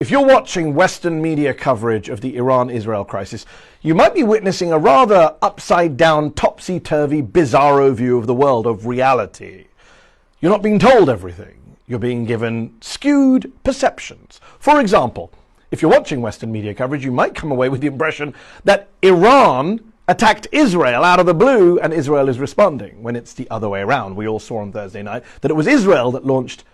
If you're watching Western media coverage of the Iran-Israel crisis, you might be witnessing a rather upside-down, topsy-turvy, bizarro view of the world, of reality. You're not being told everything. You're being given skewed perceptions. For example, if you're watching Western media coverage, you might come away with the impression that Iran attacked Israel out of the blue and Israel is responding, when it's the other way around. We all saw on Thursday night that it was Israel that launched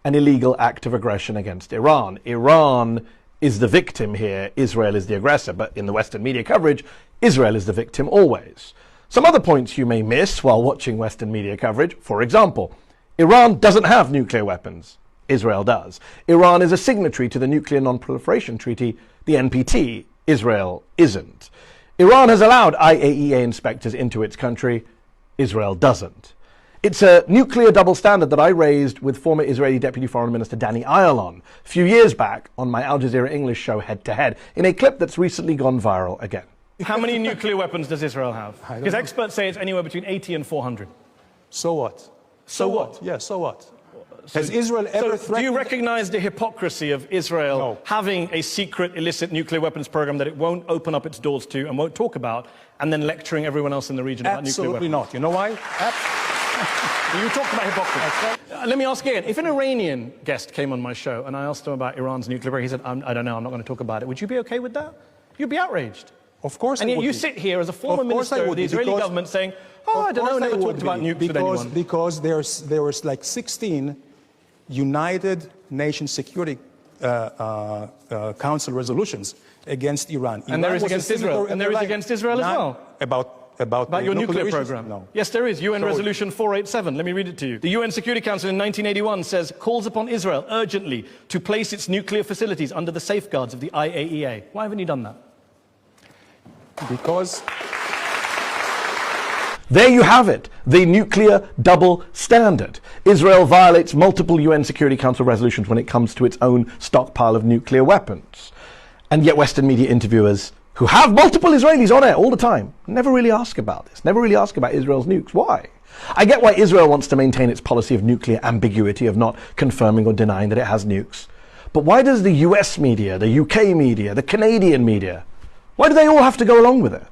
an illegal act of aggression against Iran. Iran is the victim here, Israel is the aggressor, but in the Western media coverage, Israel is the victim always. Some other points you may miss while watching Western media coverage: for example, Iran doesn't have nuclear weapons. Israel does. Iran is a signatory to the Nuclear Non-Proliferation Treaty, the NPT. Israel isn't. Iran has allowed IAEA inspectors into its country. Israel doesn't. It's a nuclear double standard that I raised with former Israeli Deputy Foreign Minister Danny Ayalon a few years back on my Al Jazeera English show Head to Head, in a clip that's recently gone viral again. How many nuclear weapons does Israel have? Because experts say it's anywhere between 80 and 400. So what? So what? Yeah, so what? Has Israel ever threatened? Do you recognize the hypocrisy of Israel having a secret illicit nuclear weapons program that it won't open up its doors to and won't talk about, and then lecturing everyone else in the region about nuclear weapons? Absolutely not. You know why? You talked about hypocrisy. Let me ask again. If an Iranian guest came on my show and I asked him about Iran's nuclear program, he said, I don't know, I'm not going to talk about it. Would you be okay with that? You'd be outraged. Of course I would. And yet you sit here as a former minister of the Israeli government saying, I don't know, never talked about nukes with anyone. Because there was like 16 United Nations Security Council resolutions against Iran. And there is against Israel. And there is against Israel as well. About your nuclear program? No. Yes, there is. UN Resolution 487. Let me read it to you. The UN Security Council in 1981 says, calls upon Israel urgently to place its nuclear facilities under the safeguards of the IAEA. Why haven't you done that? Because... There you have it, the nuclear double standard. Israel violates multiple UN Security Council resolutions when it comes to its own stockpile of nuclear weapons. And yet Western media interviewers, who have multiple Israelis on air all the time, never really ask about this, never really ask about Israel's nukes. Why? I get why Israel wants to maintain its policy of nuclear ambiguity, of not confirming or denying that it has nukes. But why does the US media, the UK media, the Canadian media, why do they all have to go along with it?